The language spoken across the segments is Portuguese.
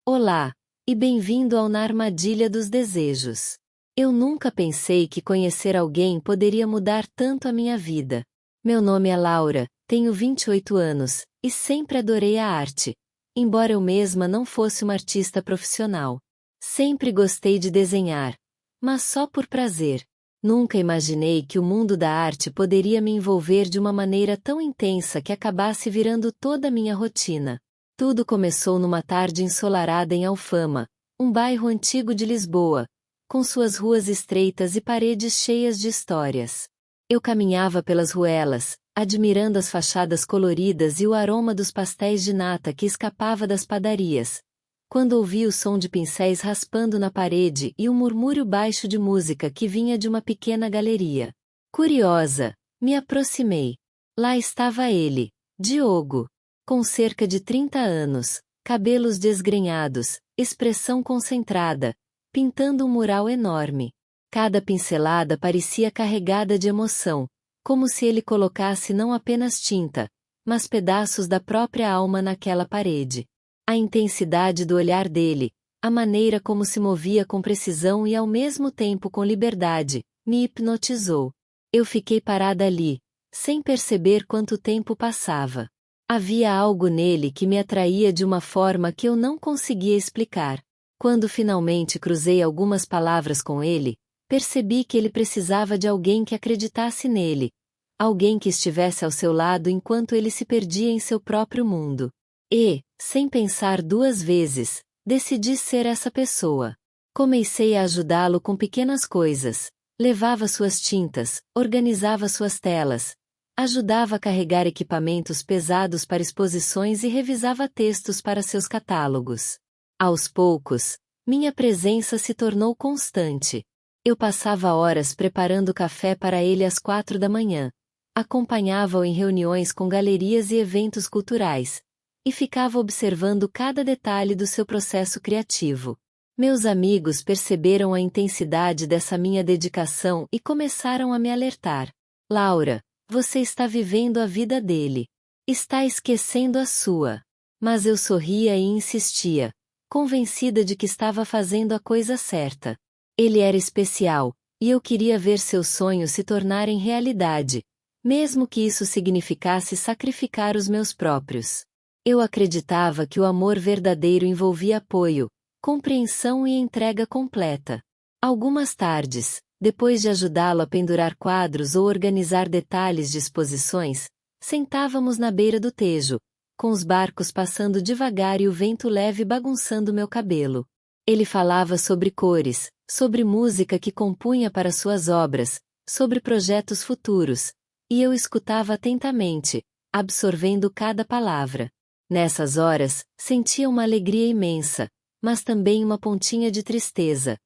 Olá, e bem-vindo ao Na Armadilha dos Desejos. Eu nunca pensei que conhecer alguém poderia mudar tanto a minha vida. Meu nome é Laura, tenho 28 anos, e sempre adorei a arte, embora eu mesma não fosse uma artista profissional. Sempre gostei de desenhar, mas só por prazer. Nunca imaginei que o mundo da arte poderia me envolver de uma maneira tão intensa que acabasse virando toda a minha rotina. Tudo começou numa tarde ensolarada em Alfama, um bairro antigo de Lisboa, com suas ruas estreitas e paredes cheias de histórias. Eu caminhava pelas ruelas, admirando as fachadas coloridas e o aroma dos pastéis de nata que escapava das padarias, quando ouvi o som de pincéis raspando na parede e um murmúrio baixo de música que vinha de uma pequena galeria. Curiosa, me aproximei. Lá estava ele, Diogo. Com cerca de 30 anos, cabelos desgrenhados, expressão concentrada, pintando um mural enorme. Cada pincelada parecia carregada de emoção, como se ele colocasse não apenas tinta, mas pedaços da própria alma naquela parede. A intensidade do olhar dele, a maneira como se movia com precisão e ao mesmo tempo com liberdade, me hipnotizou. Eu fiquei parada ali, sem perceber quanto tempo passava. Havia algo nele que me atraía de uma forma que eu não conseguia explicar. Quando finalmente cruzei algumas palavras com ele, percebi que ele precisava de alguém que acreditasse nele, alguém que estivesse ao seu lado enquanto ele se perdia em seu próprio mundo. E, sem pensar duas vezes, decidi ser essa pessoa. Comecei a ajudá-lo com pequenas coisas, levava suas tintas, organizava suas telas, ajudava a carregar equipamentos pesados para exposições e revisava textos para seus catálogos. Aos poucos, minha presença se tornou constante. Eu passava horas preparando café para ele às 4 da manhã, acompanhava-o em reuniões com galerias e eventos culturais, e ficava observando cada detalhe do seu processo criativo. Meus amigos perceberam a intensidade dessa minha dedicação e começaram a me alertar. Laura, você está vivendo a vida dele. Está esquecendo a sua. Mas eu sorria e insistia, convencida de que estava fazendo a coisa certa. Ele era especial, e eu queria ver seus sonhos se tornarem realidade, mesmo que isso significasse sacrificar os meus próprios. Eu acreditava que o amor verdadeiro envolvia apoio, compreensão e entrega completa. Algumas tardes, depois de ajudá-lo a pendurar quadros ou organizar detalhes de exposições, sentávamos na beira do Tejo, com os barcos passando devagar e o vento leve bagunçando meu cabelo. Ele falava sobre cores, sobre música que compunha para suas obras, sobre projetos futuros, e eu escutava atentamente, absorvendo cada palavra. Nessas horas, sentia uma alegria imensa, mas também uma pontinha de tristeza.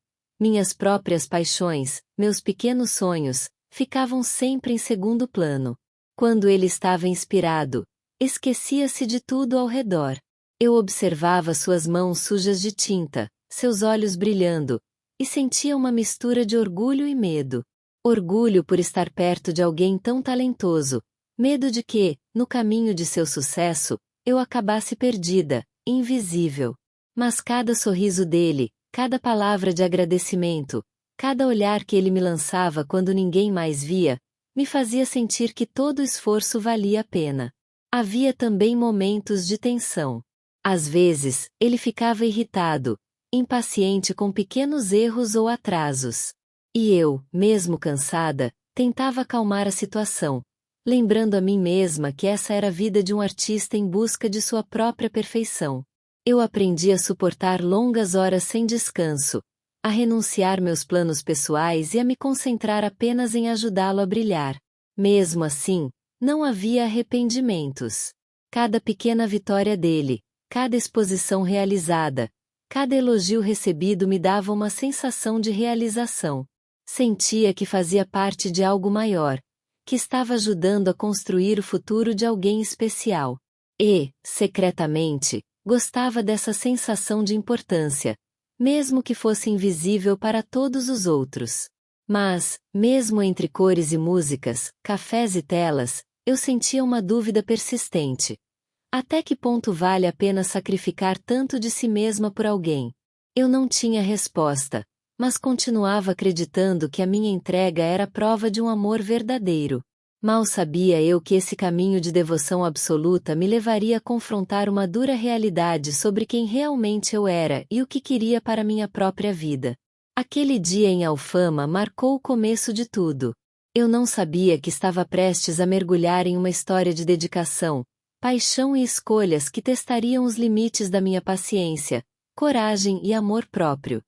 Minhas próprias paixões, meus pequenos sonhos, ficavam sempre em segundo plano. Quando ele estava inspirado, esquecia-se de tudo ao redor. Eu observava suas mãos sujas de tinta, seus olhos brilhando, e sentia uma mistura de orgulho e medo. Orgulho por estar perto de alguém tão talentoso, medo de que, no caminho de seu sucesso, eu acabasse perdida, invisível. Mas cada sorriso dele, cada palavra de agradecimento, cada olhar que ele me lançava quando ninguém mais via, me fazia sentir que todo o esforço valia a pena. Havia também momentos de tensão. Às vezes, ele ficava irritado, impaciente com pequenos erros ou atrasos. E eu, mesmo cansada, tentava acalmar a situação, lembrando a mim mesma que essa era a vida de um artista em busca de sua própria perfeição. Eu aprendi a suportar longas horas sem descanso, a renunciar meus planos pessoais e a me concentrar apenas em ajudá-lo a brilhar. Mesmo assim, não havia arrependimentos. Cada pequena vitória dele, cada exposição realizada, cada elogio recebido me dava uma sensação de realização. Sentia que fazia parte de algo maior, que estava ajudando a construir o futuro de alguém especial. E, secretamente, gostava dessa sensação de importância, mesmo que fosse invisível para todos os outros. Mas, mesmo entre cores e músicas, cafés e telas, eu sentia uma dúvida persistente. Até que ponto vale a pena sacrificar tanto de si mesma por alguém? Eu não tinha resposta, mas continuava acreditando que a minha entrega era prova de um amor verdadeiro. Mal sabia eu que esse caminho de devoção absoluta me levaria a confrontar uma dura realidade sobre quem realmente eu era e o que queria para minha própria vida. Aquele dia em Alfama marcou o começo de tudo. Eu não sabia que estava prestes a mergulhar em uma história de dedicação, paixão e escolhas que testariam os limites da minha paciência, coragem e amor próprio.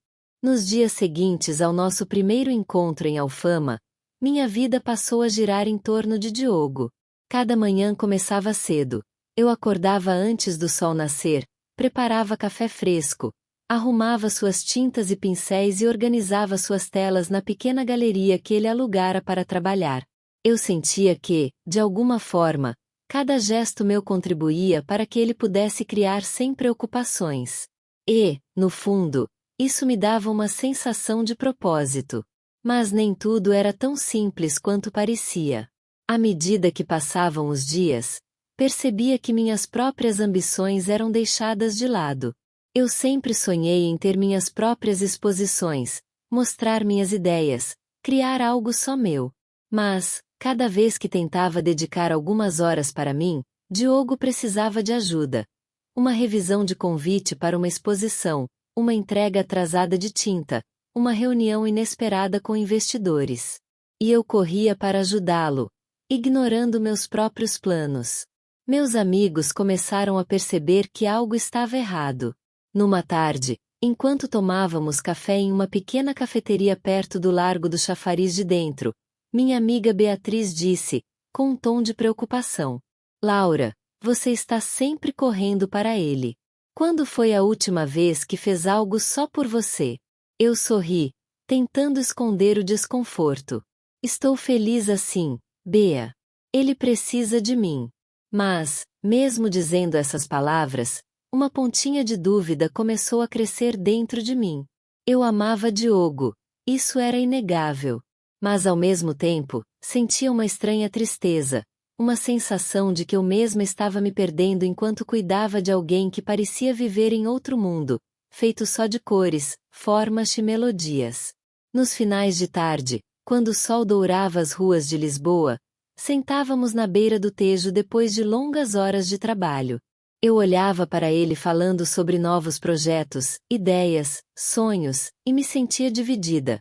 Nos dias seguintes ao nosso primeiro encontro em Alfama, minha vida passou a girar em torno de Diogo. Cada manhã começava cedo. Eu acordava antes do sol nascer, preparava café fresco, arrumava suas tintas e pincéis e organizava suas telas na pequena galeria que ele alugara para trabalhar. Eu sentia que, de alguma forma, cada gesto meu contribuía para que ele pudesse criar sem preocupações. E, no fundo, isso me dava uma sensação de propósito. Mas nem tudo era tão simples quanto parecia. À medida que passavam os dias, percebia que minhas próprias ambições eram deixadas de lado. Eu sempre sonhei em ter minhas próprias exposições, mostrar minhas ideias, criar algo só meu. Mas, cada vez que tentava dedicar algumas horas para mim, Diogo precisava de ajuda. Uma revisão de convite para uma exposição, uma entrega atrasada de tinta, uma reunião inesperada com investidores. E eu corria para ajudá-lo, ignorando meus próprios planos. Meus amigos começaram a perceber que algo estava errado. Numa tarde, enquanto tomávamos café em uma pequena cafeteria perto do Largo do Chafariz de Dentro, minha amiga Beatriz disse, com um tom de preocupação: Laura, você está sempre correndo para ele. Quando foi a última vez que fez algo só por você? Eu sorri, tentando esconder o desconforto. Estou feliz assim, Bea. Ele precisa de mim. Mas, mesmo dizendo essas palavras, uma pontinha de dúvida começou a crescer dentro de mim. Eu amava Diogo, isso era inegável. Mas ao mesmo tempo, sentia uma estranha tristeza, uma sensação de que eu mesma estava me perdendo enquanto cuidava de alguém que parecia viver em outro mundo, feito só de cores, formas e melodias. Nos finais de tarde, quando o sol dourava as ruas de Lisboa, sentávamos na beira do Tejo depois de longas horas de trabalho. Eu olhava para ele falando sobre novos projetos, ideias, sonhos, e me sentia dividida.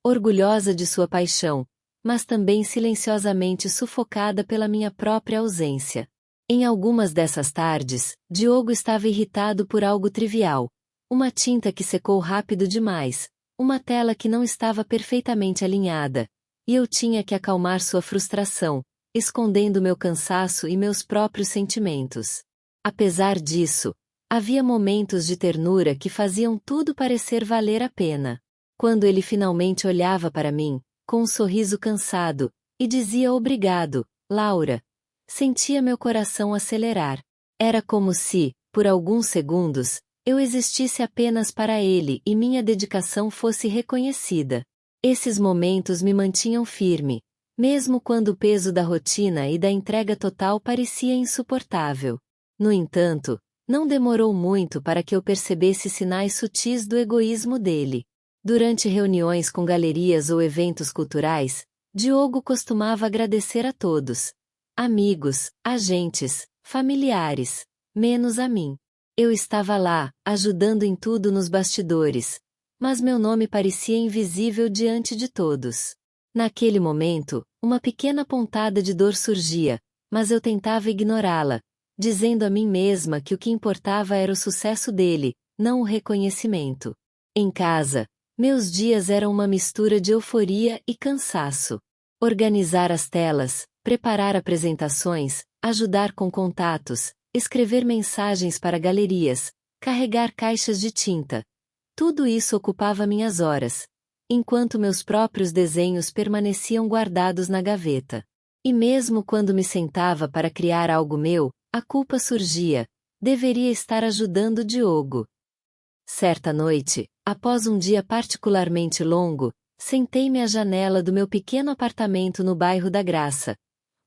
Orgulhosa de sua paixão, mas também silenciosamente sufocada pela minha própria ausência. Em algumas dessas tardes, Diogo estava irritado por algo trivial. Uma tinta que secou rápido demais, uma tela que não estava perfeitamente alinhada, e eu tinha que acalmar sua frustração, escondendo meu cansaço e meus próprios sentimentos. Apesar disso, havia momentos de ternura que faziam tudo parecer valer a pena. Quando ele finalmente olhava para mim, com um sorriso cansado, e dizia obrigado, Laura, sentia meu coração acelerar. Era como se, por alguns segundos, eu existisse apenas para ele e minha dedicação fosse reconhecida. Esses momentos me mantinham firme, mesmo quando o peso da rotina e da entrega total parecia insuportável. No entanto, não demorou muito para que eu percebesse sinais sutis do egoísmo dele. Durante reuniões com galerias ou eventos culturais, Diogo costumava agradecer a todos. Amigos, agentes, familiares, menos a mim. Eu estava lá, ajudando em tudo nos bastidores, mas meu nome parecia invisível diante de todos. Naquele momento, uma pequena pontada de dor surgia, mas eu tentava ignorá-la, dizendo a mim mesma que o que importava era o sucesso dele, não o reconhecimento. Em casa, meus dias eram uma mistura de euforia e cansaço. Organizar as telas, preparar apresentações, ajudar com contatos, escrever mensagens para galerias, carregar caixas de tinta. Tudo isso ocupava minhas horas, enquanto meus próprios desenhos permaneciam guardados na gaveta. E mesmo quando me sentava para criar algo meu, a culpa surgia. Deveria estar ajudando Diogo. Certa noite, após um dia particularmente longo, sentei-me à janela do meu pequeno apartamento no bairro da Graça,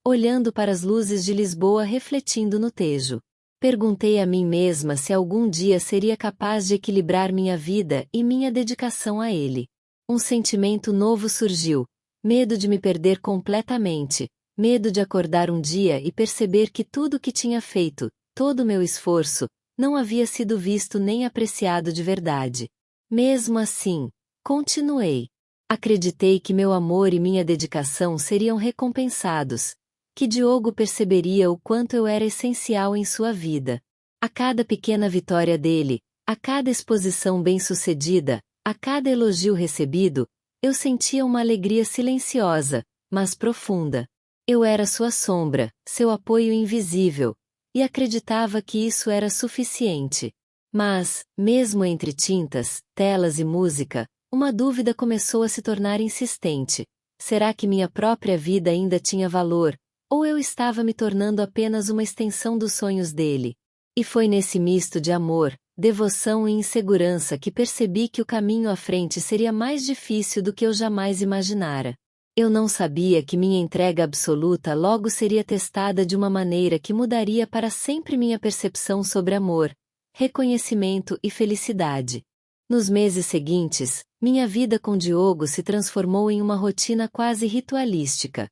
olhando para as luzes de Lisboa refletindo no Tejo. Perguntei a mim mesma se algum dia seria capaz de equilibrar minha vida e minha dedicação a ele. Um sentimento novo surgiu: medo de me perder completamente, medo de acordar um dia e perceber que tudo o que tinha feito, todo o meu esforço, não havia sido visto nem apreciado de verdade. Mesmo assim, continuei. Acreditei que meu amor e minha dedicação seriam recompensados, que Diogo perceberia o quanto eu era essencial em sua vida. A cada pequena vitória dele, a cada exposição bem-sucedida, a cada elogio recebido, eu sentia uma alegria silenciosa, mas profunda. Eu era sua sombra, seu apoio invisível, e acreditava que isso era suficiente. Mas, mesmo entre tintas, telas e música, uma dúvida começou a se tornar insistente. Será que minha própria vida ainda tinha valor, ou eu estava me tornando apenas uma extensão dos sonhos dele? E foi nesse misto de amor, devoção e insegurança que percebi que o caminho à frente seria mais difícil do que eu jamais imaginara. Eu não sabia que minha entrega absoluta logo seria testada de uma maneira que mudaria para sempre minha percepção sobre amor, reconhecimento e felicidade. Nos meses seguintes, minha vida com Diogo se transformou em uma rotina quase ritualística.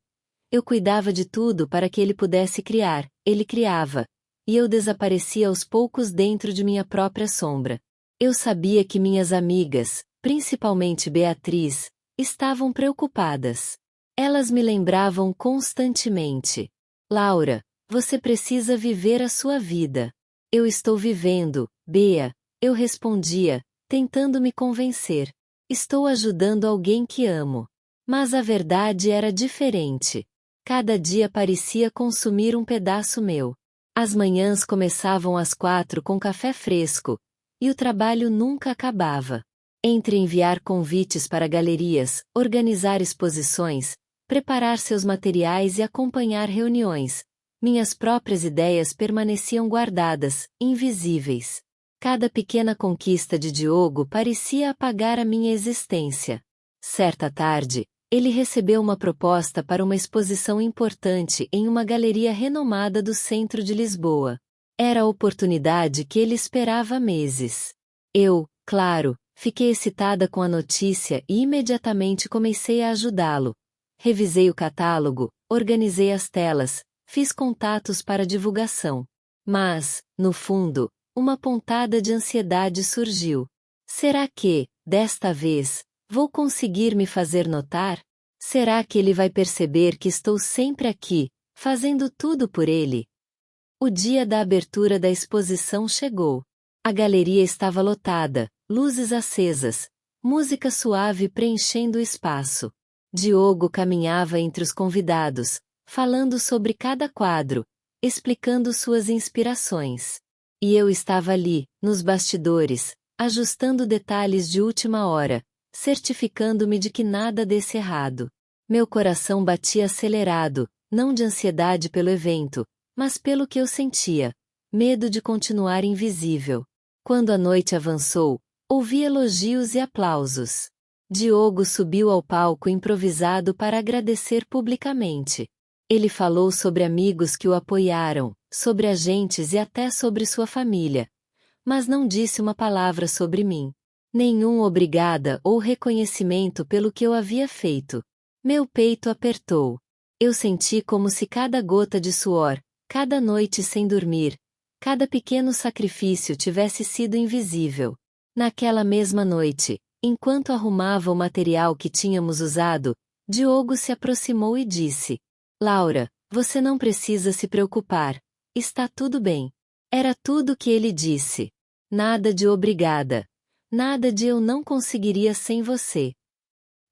Eu cuidava de tudo para que ele pudesse criar, ele criava, e eu desaparecia aos poucos dentro de minha própria sombra. Eu sabia que minhas amigas, principalmente Beatriz, estavam preocupadas. Elas me lembravam constantemente: Laura, você precisa viver a sua vida. Eu estou vivendo, Bea, eu respondia, tentando me convencer. Estou ajudando alguém que amo. Mas a verdade era diferente. Cada dia parecia consumir um pedaço meu. As manhãs começavam às 4 com café fresco, e o trabalho nunca acabava. Entre enviar convites para galerias, organizar exposições, preparar seus materiais e acompanhar reuniões, minhas próprias ideias permaneciam guardadas, invisíveis. Cada pequena conquista de Diogo parecia apagar a minha existência. Certa tarde, ele recebeu uma proposta para uma exposição importante em uma galeria renomada do centro de Lisboa. Era a oportunidade que ele esperava há meses. Eu, claro, fiquei excitada com a notícia e imediatamente comecei a ajudá-lo. Revisei o catálogo, organizei as telas, fiz contatos para divulgação. Mas, no fundo, uma pontada de ansiedade surgiu. Será que, desta vez, vou conseguir me fazer notar? Será que ele vai perceber que estou sempre aqui, fazendo tudo por ele? O dia da abertura da exposição chegou. A galeria estava lotada, luzes acesas, música suave preenchendo o espaço. Diogo caminhava entre os convidados, falando sobre cada quadro, explicando suas inspirações. E eu estava ali, nos bastidores, ajustando detalhes de última hora, certificando-me de que nada desse errado. Meu coração batia acelerado, não de ansiedade pelo evento, mas pelo que eu sentia, medo de continuar invisível. Quando a noite avançou, ouvi elogios e aplausos. Diogo subiu ao palco improvisado para agradecer publicamente. Ele falou sobre amigos que o apoiaram, sobre agentes e até sobre sua família. Mas não disse uma palavra sobre mim. Nenhum obrigada ou reconhecimento pelo que eu havia feito. Meu peito apertou. Eu senti como se cada gota de suor, cada noite sem dormir, cada pequeno sacrifício tivesse sido invisível. Naquela mesma noite, enquanto arrumava o material que tínhamos usado, Diogo se aproximou e disse: Laura, você não precisa se preocupar. Está tudo bem. Era tudo o que ele disse. Nada de obrigada. Nada de eu não conseguiria sem você.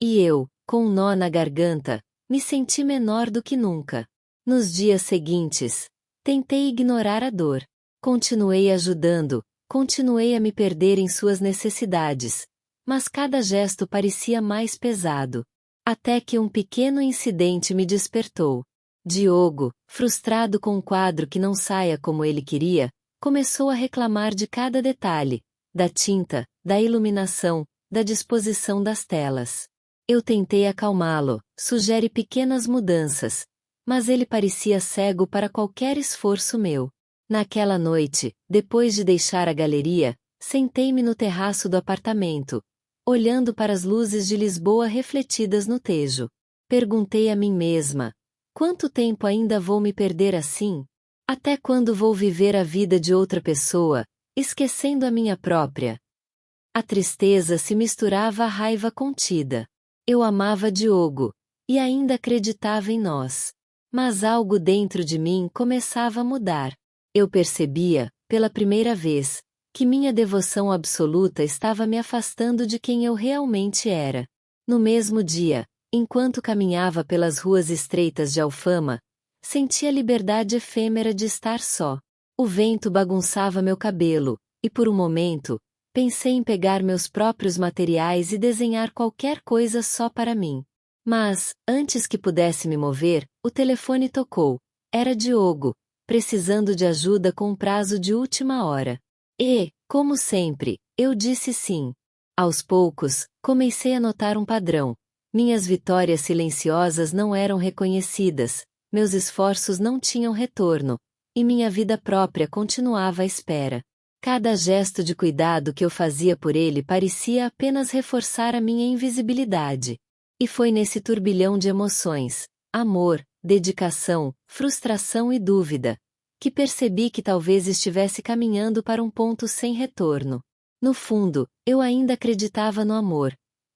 E eu, com um nó na garganta, me senti menor do que nunca. Nos dias seguintes, tentei ignorar a dor. Continuei ajudando, continuei a me perder em suas necessidades. Mas cada gesto parecia mais pesado. Até que um pequeno incidente me despertou. Diogo, frustrado com um quadro que não saia como ele queria, começou a reclamar de cada detalhe, da tinta, da iluminação, da disposição das telas. Eu tentei acalmá-lo, sugere pequenas mudanças, mas ele parecia cego para qualquer esforço meu. Naquela noite, depois de deixar a galeria, sentei-me no terraço do apartamento, olhando para as luzes de Lisboa refletidas no Tejo. Perguntei a mim mesma: quanto tempo ainda vou me perder assim? Até quando vou viver a vida de outra pessoa, esquecendo a minha própria? A tristeza se misturava à raiva contida. Eu amava Diogo, e ainda acreditava em nós. Mas algo dentro de mim começava a mudar. Eu percebia, pela primeira vez, que minha devoção absoluta estava me afastando de quem eu realmente era. No mesmo dia, enquanto caminhava pelas ruas estreitas de Alfama, senti a liberdade efêmera de estar só. O vento bagunçava meu cabelo, e por um momento, pensei em pegar meus próprios materiais e desenhar qualquer coisa só para mim. Mas, antes que pudesse me mover, o telefone tocou. Era Diogo, precisando de ajuda com um prazo de última hora. E, como sempre, eu disse sim. Aos poucos, comecei a notar um padrão. Minhas vitórias silenciosas não eram reconhecidas, meus esforços não tinham retorno, e minha vida própria continuava à espera. Cada gesto de cuidado que eu fazia por ele parecia apenas reforçar a minha invisibilidade. E foi nesse turbilhão de emoções, amor, dedicação, frustração e dúvida, que percebi que talvez estivesse caminhando para um ponto sem retorno. No fundo, eu ainda acreditava no amor.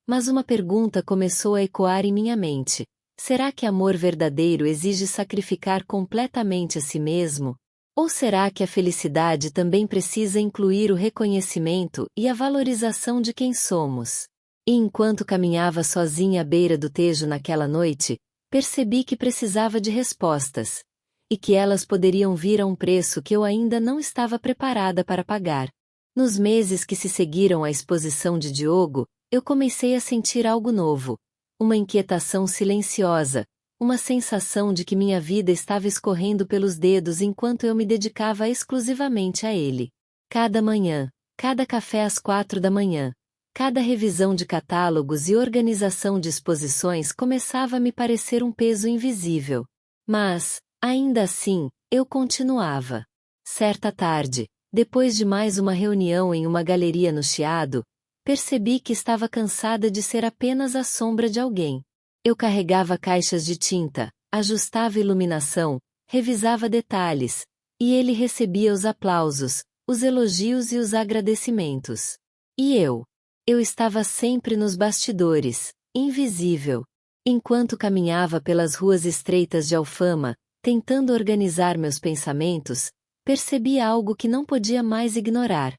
Mas uma pergunta começou a ecoar em minha mente: será que amor verdadeiro exige sacrificar completamente a si mesmo? Ou será que a felicidade também precisa incluir o reconhecimento e a valorização de quem somos? E enquanto caminhava sozinha à beira do Tejo naquela noite, percebi que precisava de respostas. E que elas poderiam vir a um preço que eu ainda não estava preparada para pagar. Nos meses que se seguiram à exposição de Diogo, eu comecei a sentir algo novo. Uma inquietação silenciosa, uma sensação de que minha vida estava escorrendo pelos dedos enquanto eu me dedicava exclusivamente a ele. Cada manhã, cada café às 4 da manhã, cada revisão de catálogos e organização de exposições começava a me parecer um peso invisível. Mas, ainda assim, eu continuava. Certa tarde, depois de mais uma reunião em uma galeria no Chiado, percebi que estava cansada de ser apenas a sombra de alguém. Eu carregava caixas de tinta, ajustava iluminação, revisava detalhes, e ele recebia os aplausos, os elogios e os agradecimentos. E eu? Eu estava sempre nos bastidores, invisível. Enquanto caminhava pelas ruas estreitas de Alfama, tentando organizar meus pensamentos, percebi algo que não podia mais ignorar.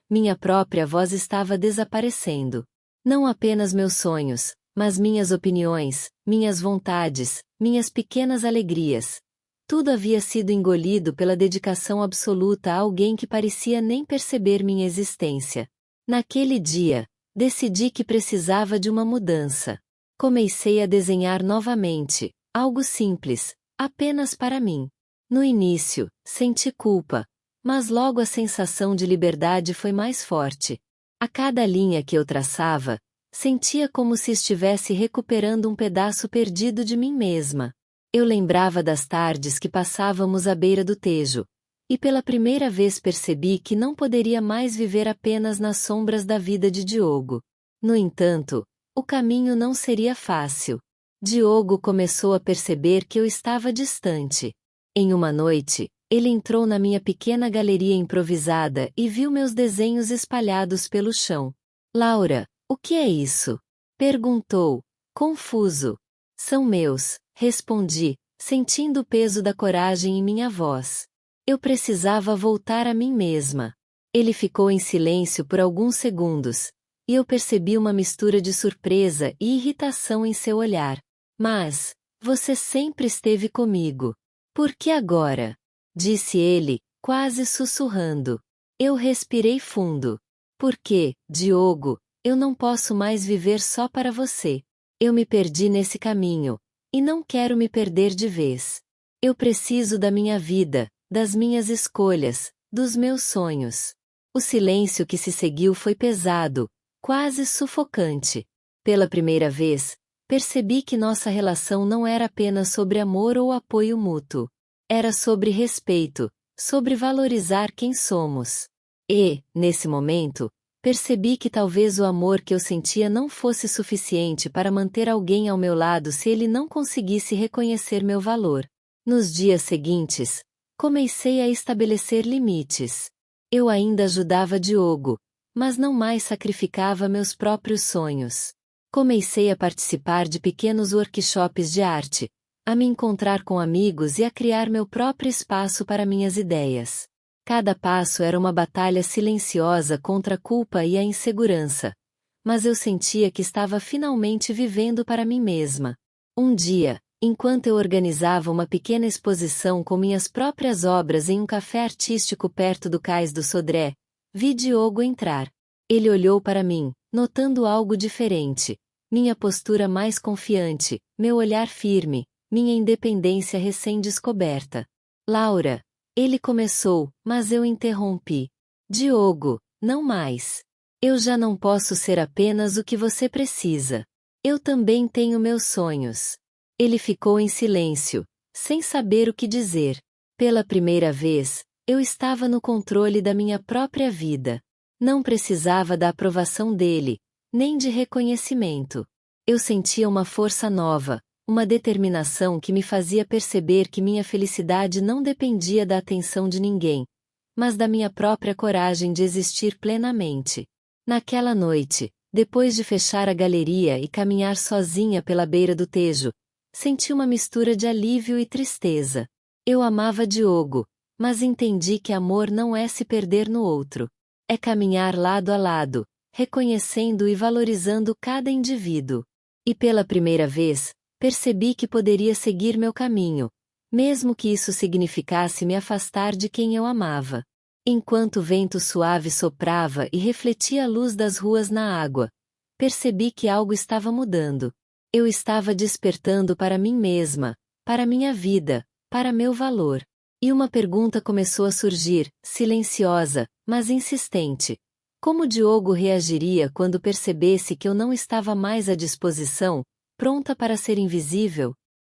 Minha própria voz estava desaparecendo. Não apenas meus sonhos, mas minhas opiniões, minhas vontades, minhas pequenas alegrias. Tudo havia sido engolido pela dedicação absoluta a alguém que parecia nem perceber minha existência. Naquele dia, decidi que precisava de uma mudança. Comecei a desenhar novamente, algo simples, apenas para mim. No início, senti culpa, mas logo a sensação de liberdade foi mais forte. A cada linha que eu traçava, sentia como se estivesse recuperando um pedaço perdido de mim mesma. Eu lembrava das tardes que passávamos à beira do Tejo, e pela primeira vez percebi que não poderia mais viver apenas nas sombras da vida de Diogo. No entanto, o caminho não seria fácil. Diogo começou a perceber que eu estava distante. Em uma noite, ele entrou na minha pequena galeria improvisada e viu meus desenhos espalhados pelo chão. Laura, o que é isso? Perguntou, confuso. São meus, respondi, sentindo o peso da coragem em minha voz. Eu precisava voltar a mim mesma. Ele ficou em silêncio por alguns segundos, e eu percebi uma mistura de surpresa e irritação em seu olhar. Mas, você sempre esteve comigo. Por que agora? Disse ele, quase sussurrando. Eu respirei fundo. Porque, Diogo, eu não posso mais viver só para você. Eu me perdi nesse caminho, e não quero me perder de vez. Eu preciso da minha vida, das minhas escolhas, dos meus sonhos. O silêncio que se seguiu foi pesado, quase sufocante. Pela primeira vez, percebi que nossa relação não era apenas sobre amor ou apoio mútuo. Era sobre respeito, sobre valorizar quem somos. E, nesse momento, percebi que talvez o amor que eu sentia não fosse suficiente para manter alguém ao meu lado se ele não conseguisse reconhecer meu valor. Nos dias seguintes, comecei a estabelecer limites. Eu ainda ajudava Diogo, mas não mais sacrificava meus próprios sonhos. Comecei a participar de pequenos workshops de arte, a me encontrar com amigos e a criar meu próprio espaço para minhas ideias. Cada passo era uma batalha silenciosa contra a culpa e a insegurança. Mas eu sentia que estava finalmente vivendo para mim mesma. Um dia, enquanto eu organizava uma pequena exposição com minhas próprias obras em um café artístico perto do cais do Sodré, vi Diogo entrar. Ele olhou para mim, notando algo diferente. Minha postura mais confiante, meu olhar firme, minha independência recém-descoberta. Laura, ele começou, mas eu interrompi. Diogo, não mais. Eu já não posso ser apenas o que você precisa. Eu também tenho meus sonhos. Ele ficou em silêncio, sem saber o que dizer. Pela primeira vez, eu estava no controle da minha própria vida. Não precisava da aprovação dele, nem de reconhecimento. Eu sentia uma força nova, uma determinação que me fazia perceber que minha felicidade não dependia da atenção de ninguém, mas da minha própria coragem de existir plenamente. Naquela noite, depois de fechar a galeria e caminhar sozinha pela beira do Tejo, senti uma mistura de alívio e tristeza. Eu amava Diogo, mas entendi que amor não é se perder no outro. É caminhar lado a lado, reconhecendo e valorizando cada indivíduo. E pela primeira vez, percebi que poderia seguir meu caminho, mesmo que isso significasse me afastar de quem eu amava. Enquanto o vento suave soprava e refletia a luz das ruas na água, percebi que algo estava mudando. Eu estava despertando para mim mesma, para minha vida, para meu valor. E uma pergunta começou a surgir, silenciosa, mas insistente. Como Diogo reagiria quando percebesse que eu não estava mais à disposição, pronta para ser invisível?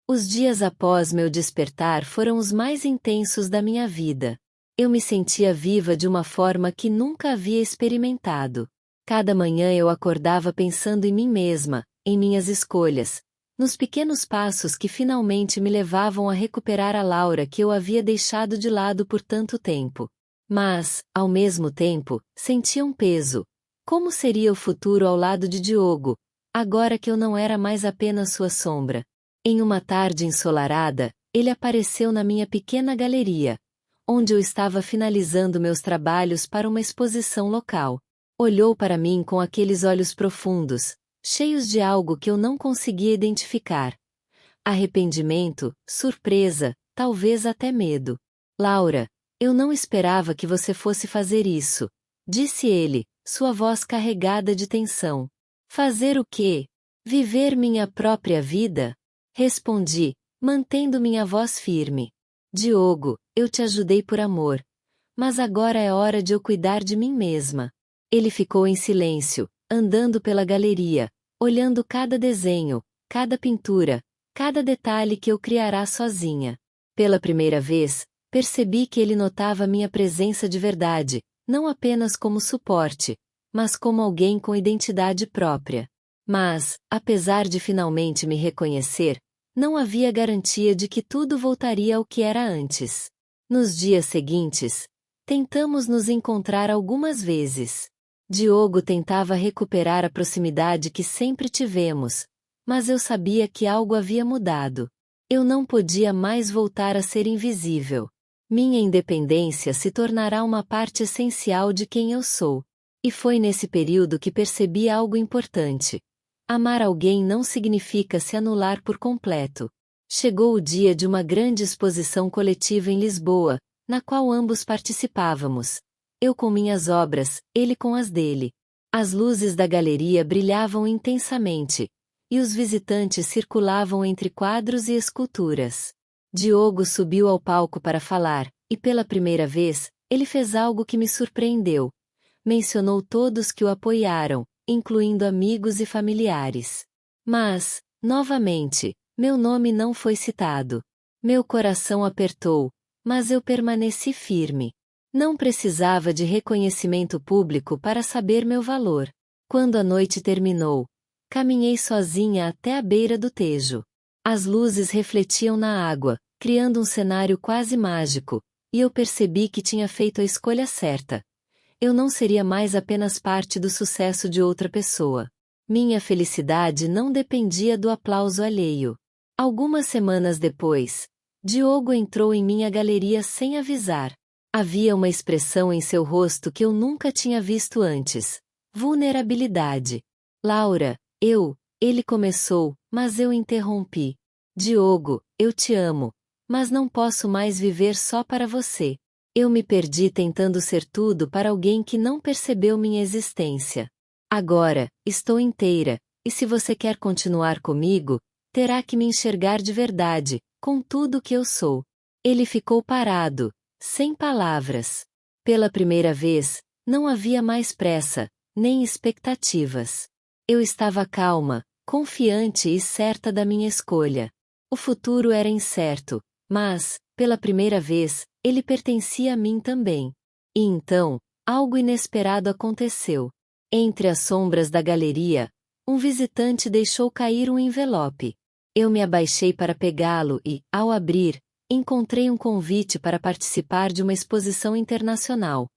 Os dias após meu despertar foram os mais intensos da minha vida. Eu me sentia viva de uma forma que nunca havia experimentado. Cada manhã eu acordava pensando em mim mesma, em minhas escolhas, nos pequenos passos que finalmente me levavam a recuperar a Laura que eu havia deixado de lado por tanto tempo. Mas, ao mesmo tempo, sentia um peso. Como seria o futuro ao lado de Diogo, agora que eu não era mais apenas sua sombra? Em uma tarde ensolarada, ele apareceu na minha pequena galeria, onde eu estava finalizando meus trabalhos para uma exposição local. Olhou para mim com aqueles olhos profundos, cheios de algo que eu não conseguia identificar. Arrependimento, surpresa, talvez até medo. Laura, eu não esperava que você fosse fazer isso, disse ele, sua voz carregada de tensão. Fazer o quê? Viver minha própria vida? Respondi, mantendo minha voz firme. Diogo, eu te ajudei por amor. Mas agora é hora de eu cuidar de mim mesma. Ele ficou em silêncio, andando pela galeria, olhando cada desenho, cada pintura, cada detalhe que eu criará sozinha. Pela primeira vez, percebi que ele notava minha presença de verdade, não apenas como suporte, mas como alguém com identidade própria. Mas, apesar de finalmente me reconhecer, não havia garantia de que tudo voltaria ao que era antes. Nos dias seguintes, tentamos nos encontrar algumas vezes. Diogo tentava recuperar a proximidade que sempre tivemos, mas eu sabia que algo havia mudado. Eu não podia mais voltar a ser invisível. Minha independência se tornará uma parte essencial de quem eu sou. E foi nesse período que percebi algo importante. Amar alguém não significa se anular por completo. Chegou o dia de uma grande exposição coletiva em Lisboa, na qual ambos participávamos. Eu com minhas obras, ele com as dele. As luzes da galeria brilhavam intensamente, e os visitantes circulavam entre quadros e esculturas. Diogo subiu ao palco para falar, e pela primeira vez, ele fez algo que me surpreendeu. Mencionou todos que o apoiaram, incluindo amigos e familiares. Mas, novamente, meu nome não foi citado. Meu coração apertou, mas eu permaneci firme. Não precisava de reconhecimento público para saber meu valor. Quando a noite terminou, caminhei sozinha até a beira do Tejo. As luzes refletiam na água, criando um cenário quase mágico, e eu percebi que tinha feito a escolha certa. Eu não seria mais apenas parte do sucesso de outra pessoa. Minha felicidade não dependia do aplauso alheio. Algumas semanas depois, Diogo entrou em minha galeria sem avisar. Havia uma expressão em seu rosto que eu nunca tinha visto antes. Vulnerabilidade. Laura, ele começou, mas eu interrompi. Diogo, eu te amo, mas não posso mais viver só para você. Eu me perdi tentando ser tudo para alguém que não percebeu minha existência. Agora, estou inteira, e se você quer continuar comigo, terá que me enxergar de verdade, com tudo que eu sou. Ele ficou parado, sem palavras. Pela primeira vez, não havia mais pressa, nem expectativas. Eu estava calma, confiante e certa da minha escolha. O futuro era incerto, mas, pela primeira vez, ele pertencia a mim também. E então, algo inesperado aconteceu. Entre as sombras da galeria, um visitante deixou cair um envelope. Eu me abaixei para pegá-lo e, ao abrir, encontrei um convite para participar de uma exposição internacional.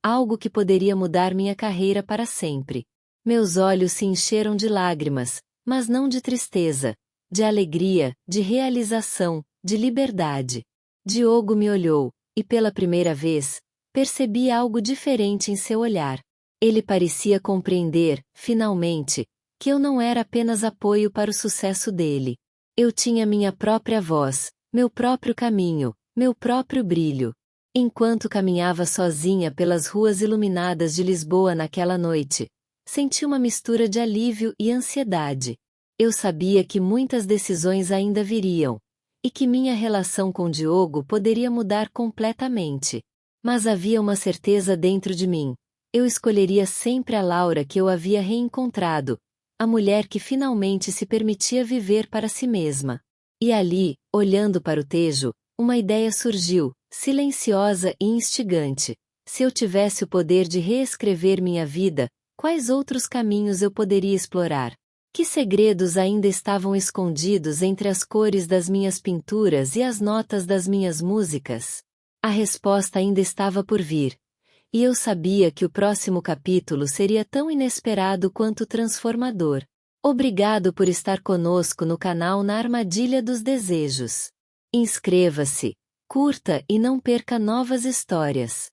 Algo que poderia mudar minha carreira para sempre. Meus olhos se encheram de lágrimas, mas não de tristeza, de alegria, de realização, de liberdade. Diogo me olhou, e pela primeira vez, percebi algo diferente em seu olhar. Ele parecia compreender, finalmente, que eu não era apenas apoio para o sucesso dele. Eu tinha minha própria voz, meu próprio caminho, meu próprio brilho. Enquanto caminhava sozinha pelas ruas iluminadas de Lisboa naquela noite, senti uma mistura de alívio e ansiedade. Eu sabia que muitas decisões ainda viriam, e que minha relação com Diogo poderia mudar completamente. Mas havia uma certeza dentro de mim. Eu escolheria sempre a Laura que eu havia reencontrado, a mulher que finalmente se permitia viver para si mesma. E ali, olhando para o Tejo, uma ideia surgiu, silenciosa e instigante. Se eu tivesse o poder de reescrever minha vida, quais outros caminhos eu poderia explorar? Que segredos ainda estavam escondidos entre as cores das minhas pinturas e as notas das minhas músicas? A resposta ainda estava por vir. E eu sabia que o próximo capítulo seria tão inesperado quanto transformador. Obrigado por estar conosco no canal Na Armadilha dos Desejos. Inscreva-se, curta e não perca novas histórias.